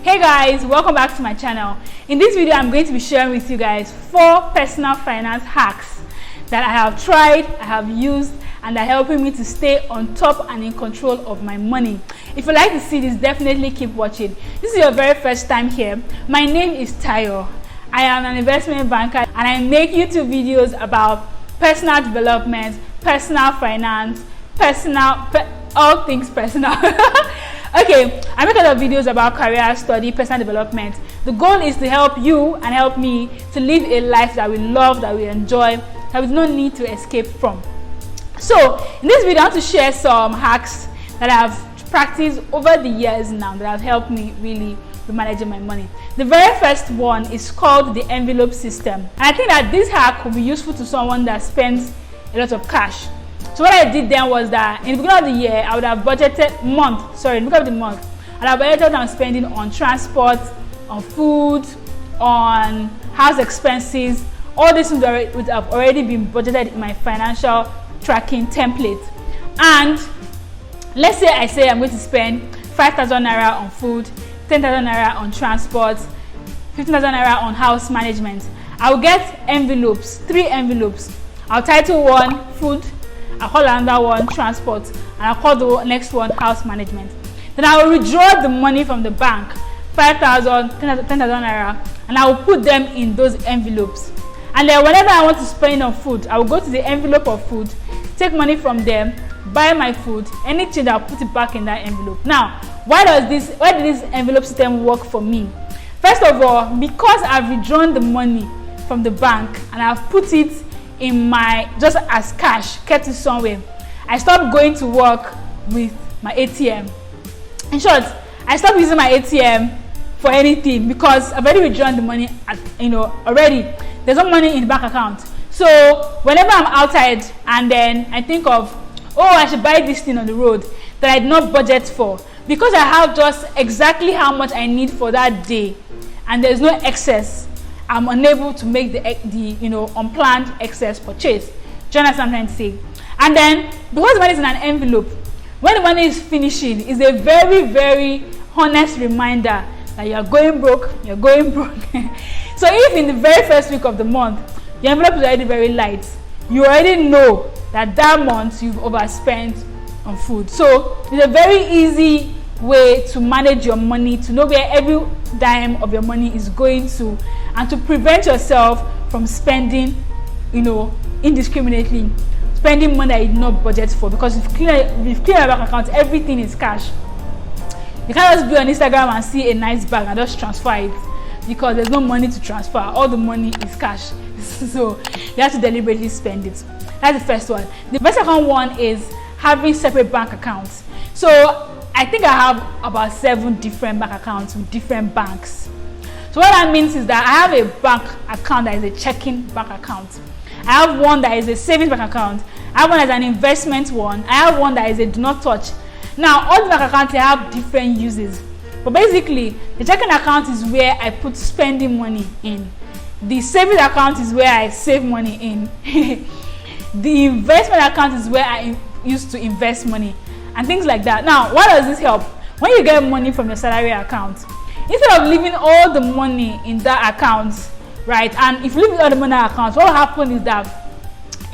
Hey guys, welcome back to my channel. In this video I'm going to be sharing with you guys 4 personal finance hacks that I have tried, I have used, and are helping me to stay on top and in control of my money. If you like to see this, definitely keep watching. This is your very first time here. My name is Tayo. I am an investment banker and I make YouTube videos about personal development, personal finance, all things personal. Okay, I make a lot of videos about career study, personal development. The goal is to help you and help me to live a life that we love, that we enjoy, that we no need to escape from. So in this video I want to share some hacks that I have practiced over the years now that have helped me really with managing my money. The very first one is called the envelope system, and I think that this hack will be useful to someone that spends a lot of cash. So what I did then was that in the beginning of the year, I would have budgeted in the beginning of the month, and I budgeted on spending on transport, on food, on house expenses. All these things would have already been budgeted in my financial tracking template. And let's say I'm going to spend 5,000 naira on food, 10,000 naira on transport, 15,000 naira on house management. I will get envelopes, 3 envelopes. I'll title one food, I'll call another one transport, and I'll call the next one house management. Then I will withdraw the money from the bank, 5,000, 10,000 naira, and I will put them in those envelopes. And then whenever I want to spend on food, I will go to the envelope of food, take money from them, buy my food, any change I'll put it back in that envelope. Now, why did this envelope system work for me? First of all, because I've withdrawn the money from the bank and I've put it in my just as cash, kept it somewhere, I stopped going to work with my ATM. In short, I stopped using my ATM for anything because I've already withdrawn the money already. There's no money in the bank account. So whenever I'm outside and then I think of, oh, I should buy this thing on the road that I did not budget for, because I have just exactly how much I need for that day and there's no excess, I'm unable to make the unplanned excess purchase. Do you understand what I'm trying to say? And then because the money is in an envelope, when the money is finishing, it's a very, very honest reminder that you're going broke. So if in the very first week of the month the envelope is already very light, you already know that month you've overspent on food. So it's a very easy way to manage your money, to know where every dime of your money is going to, and to prevent yourself from spending indiscriminately, spending money that you did not budget for. Because if you clean your bank account, everything is cash. You can't just be on Instagram and see a nice bag and just transfer it, because there's no money to transfer. All the money is cash. So you have to deliberately spend it. That's the first one. The second one is having separate bank accounts. So I think I have about 7 different bank accounts with different banks. So what that means is that I have a bank account that is a checking bank account. I have one that is a savings bank account. I have one that is an investment one. I have one that is a do not touch. Now all the bank accounts, they have different uses. But basically, the checking account is where I put spending money in. The savings account is where I save money in. The investment account is where I used to invest money and things like that. Now, why does this help? When you get money from your salary account, instead of leaving all the money in that account, right? And if you leave all the money in that account, what will happen is that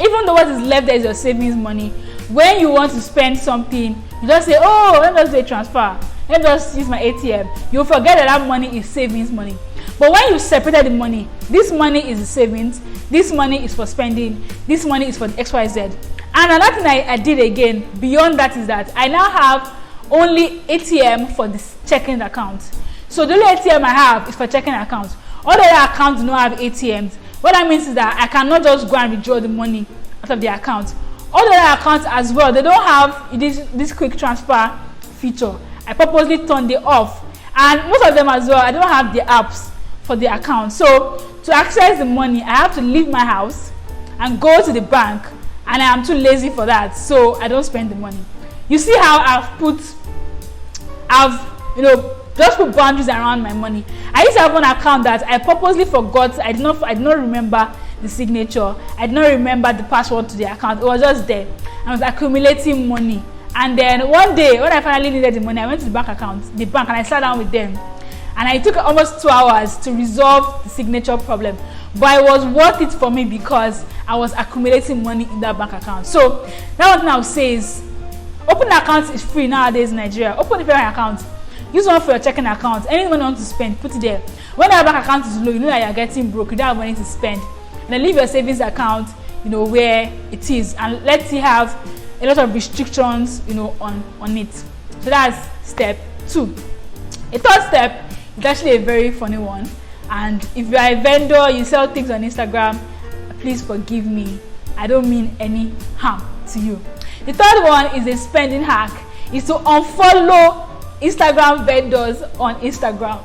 even though what is left there is your savings money, when you want to spend something, you just say, oh, let me just do a transfer. Let me just use my ATM. You'll forget that money is savings money. But when you separated the money, this money is the savings, this money is for spending, this money is for the XYZ. And another thing I did again beyond that is that I now have only ATM for this checking account. So the only ATM I have is for checking accounts. All the other accounts do not have ATMs. What that means is that I cannot just go and withdraw the money out of the account. All the other accounts as well, they don't have this quick transfer feature. I purposely turned it off. And most of them as well, I don't have the apps for the account. So to access the money, I have to leave my house and go to the bank, and I am too lazy for that, so I don't spend the money. You see how I've just put boundaries around my money. I used to have one account that I purposely forgot. I did not remember the signature. I did not remember the password to the account. It was just there. I was accumulating money. And then one day when I finally needed the money, I went to the bank, and I sat down with them. and it took almost 2 hours to resolve the signature problem, but it was worth it for me because I was accumulating money in that bank account. So that one thing I would say is, open account is free nowadays in Nigeria. Open a parent account, use one for your checking account. Anything you want to spend, put it there. When your bank account is low, you know that you're getting broke, you don't have money to spend, and then leave your savings account, you know, where it is, and let's see, have a lot of restrictions, you know, on it. So that's step 2. A third step is actually a very funny one, and if you are a vendor, you sell things on Instagram, please forgive me, I don't mean any harm to you. The third one is a spending hack, is to unfollow Instagram vendors on Instagram.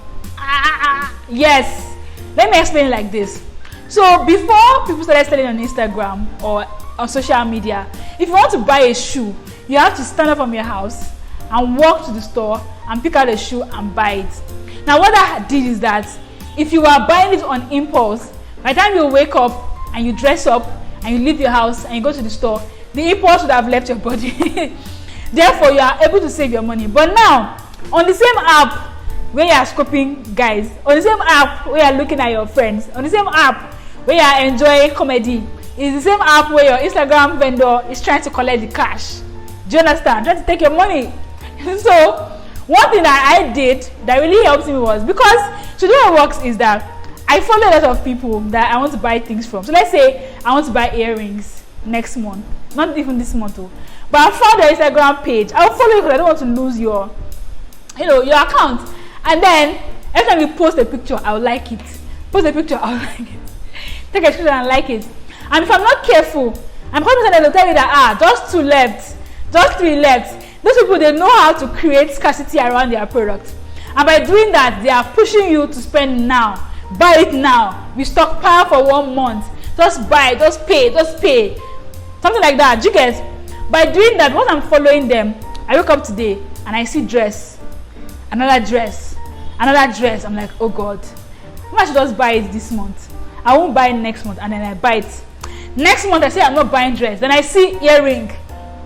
Yes, let me explain it like this. So before people started selling on Instagram or on social media, if you want to buy a shoe, you have to stand up from your house and walk to the store and pick out a shoe and buy it. Now what that did is that if you are buying it on impulse, by the time you wake up and you dress up and you leave your house and you go to the store, the impulse would have left your body. Therefore, you are able to save your money. But now, on the same app where you are scoping guys, on the same app where you are looking at your friends, on the same app where you are enjoying comedy, is the same app where your Instagram vendor is trying to collect the cash. Do you understand? Trying to take your money. So one thing that I did that really helped me was, because so the way it works is that I follow a lot of people that I want to buy things from. So let's say I want to buy earrings next month, not even this month though, but I found the Instagram page. I'll follow you because I don't want to lose your, you know, your account. And then every time you post a picture, I'll like it. Post a picture, I'll like it. Take a screenshot and like it. And if I'm not careful, I'm probably going to tell you that just 2 left, just 3 left. Those people, they know how to create scarcity around their product, and by doing that, they are pushing you to spend now. Buy it now. We stockpile for 1 month. Just buy, just pay, something like that. Do you get? By doing that, once I'm following them, I wake up today and I see dress, another dress, another dress. I'm like, oh God, I should just buy it this month. I won't buy it next month, and then I buy it. Next month I say I'm not buying dress. Then I see earring,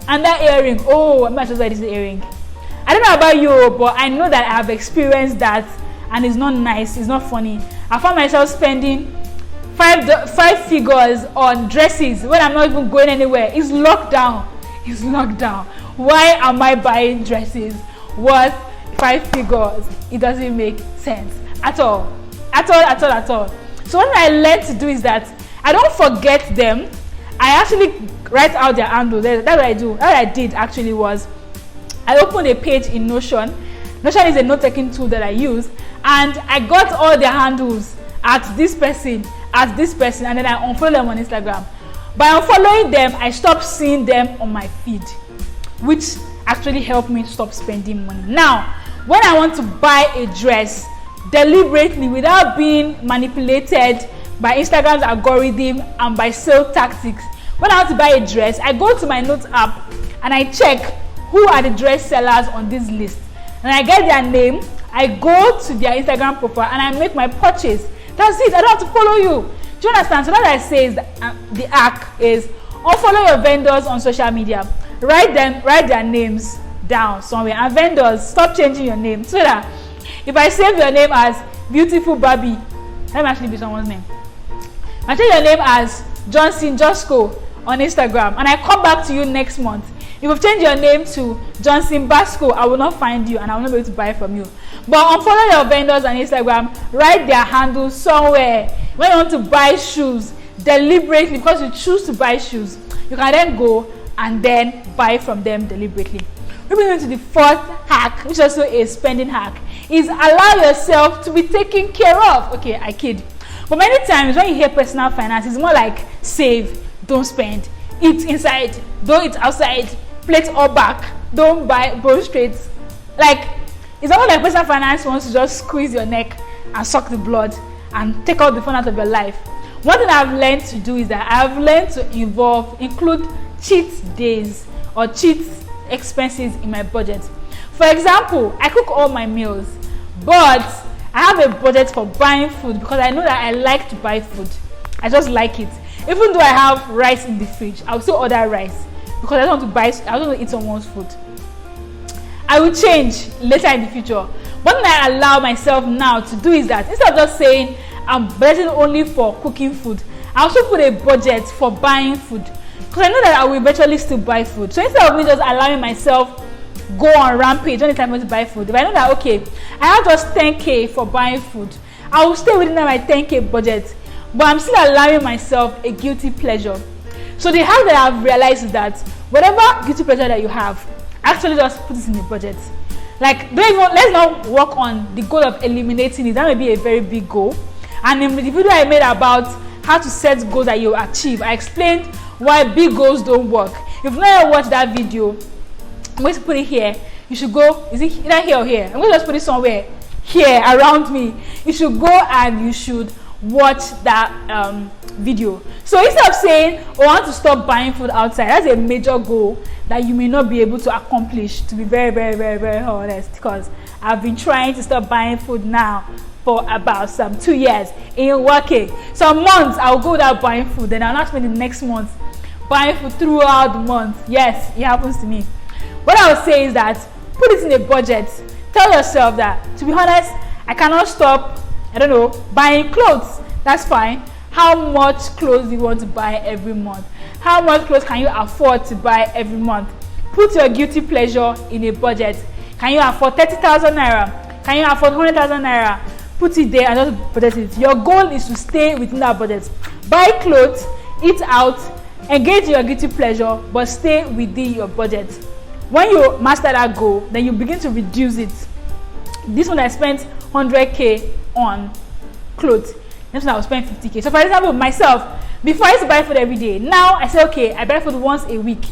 and that earring, oh, I might just buy this earring. I don't know about you, but I know that I have experienced that, and it's not nice, it's not funny. I found myself spending five figures on dresses when I'm not even going anywhere. It's lockdown. It's lockdown. Why am I buying dresses worth 5 figures? It doesn't make sense at all. So what I learned to do is that I don't forget them. I actually write out their handle. That's what I do. What I did actually was I opened a page in Notion. Notion is a note-taking tool that I use, and I got all their handles at this person, and then I unfollow them on Instagram. By unfollowing them, I stopped seeing them on my feed, which actually helped me stop spending money. Now, when I want to buy a dress deliberately without being manipulated by Instagram's algorithm and by sale tactics, when I want to buy a dress, I go to my notes app and I check who are the dress sellers on this list, and I get their name. I go to their Instagram profile and I make my purchase. That's it. I don't have to follow you. Do you understand? So what I say is that, the hack is unfollow your vendors on social media. Write their names down somewhere. And vendors, stop changing your name, so that if I save your name as Beautiful Barbie, that might actually be someone's name. I change your name as Johnson Josco on Instagram, and I come back to you next month. If you've changed your name to Johnson Basco, I will not find you and I will not be able to buy from you. But unfollow your vendors on Instagram, write their handle somewhere. When you want to buy shoes deliberately, because you choose to buy shoes, you can then go and then buy from them deliberately. Moving on to the fourth hack, which is also a spending hack, is allow yourself to be taken care of. Okay, I kid. But many times when you hear personal finance, it's more like save, don't spend, eat inside, don't eat outside, plate all back, don't buy bone straight. Like, it's almost like personal finance wants to just squeeze your neck and suck the blood and take all the fun out of your life. One thing I've learned to do is that I've learned to include cheat days or cheat expenses in my budget. For example, I cook all my meals, but I have a budget for buying food because I know that I like to buy food. I just like it. Even though I have rice in the fridge, I will still order rice because I don't want to eat someone's food. I will change later in the future. One thing I allow myself now to do is that instead of just saying I'm budgeting only for cooking food, I also put a budget for buying food, because I know that I will eventually still buy food. So instead of me just allowing myself go on rampage when it's time to buy food, if I know that okay, I have just 10k for buying food, I will stay within my 10k budget, but I'm still allowing myself a guilty pleasure. So the hack that I've realized is that whatever guilty pleasure that you have, actually just put it in the budget. Like, let's not work on the goal of eliminating it. That may be a very big goal. And in the video I made about how to set goals that you achieve, I explained why big goals don't work. If you've never watched that video, I'm going to put it here. You should go, is it either here or here? I'm going to just put it somewhere here around me. You should go and you should watch that video. So instead of saying, oh, I want to stop buying food outside, that's a major goal that you may not be able to accomplish, to be very, very, very, very honest, because I've been trying to stop buying food now for about 2 years in working. Some months I'll go without buying food, then I'll not spend the next month buying food throughout the month. Yes, it happens to me. What I would say is that put it in a budget. Tell yourself that, to be honest, I cannot stop, I don't know, buying clothes. That's fine. How much clothes do you want to buy every month? How much clothes can you afford to buy every month? Put your guilty pleasure in a budget. Can you afford 30,000 naira? Can you afford 100,000 naira? Put it there and just budget it. Your goal is to stay within that budget. Buy clothes, eat out, engage in your guilty pleasure, but stay within your budget. When you master that goal, then you begin to reduce it. This one I spent 100k on clothes. Next one I will spend 50k. So for example, myself, before I used to buy food every day. Now I say, okay, I buy food once a week.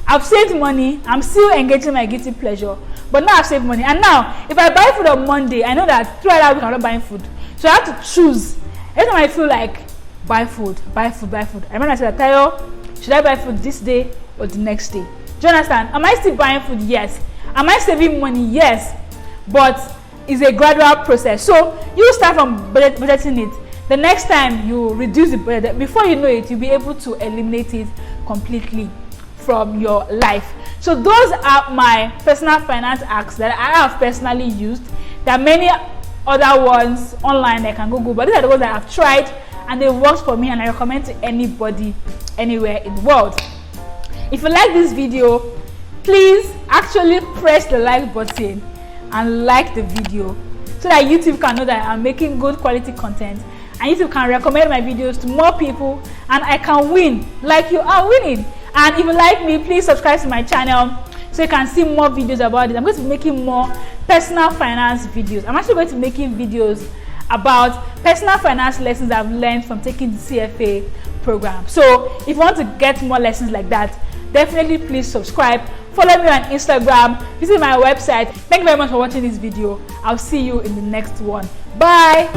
I've saved money. I'm still engaging my guilty pleasure, but now I've saved money. And now, if I buy food on Monday, I know that throughout that week I'm not buying food. So I have to choose. Every time I feel like buy food. I remember I said, Tayo, should I buy food this day or the next day? Do you understand? Am I still buying food? Yes. Am I saving money? Yes. But it's a gradual process. So you start from budgeting it. The next time you reduce the budget, before you know it, you'll be able to eliminate it completely from your life. So those are my personal finance hacks that I have personally used. There are many other ones online that I can Google, but these are the ones that I've tried and they worked for me, and I recommend to anybody anywhere in the world. If you like this video, please actually press the like button and like the video so that YouTube can know that I'm making good quality content, and YouTube can recommend my videos to more people, and I can win like you are winning. And if you like me, please subscribe to my channel so you can see more videos about it. I'm going to be making more personal finance videos. I'm actually going to be making videos about personal finance lessons I've learned from taking the CFA program. So if you want to get more lessons like that, definitely please subscribe. Follow me on Instagram, visit my website. Thank you very much for watching this video. I'll see you in the next one. Bye.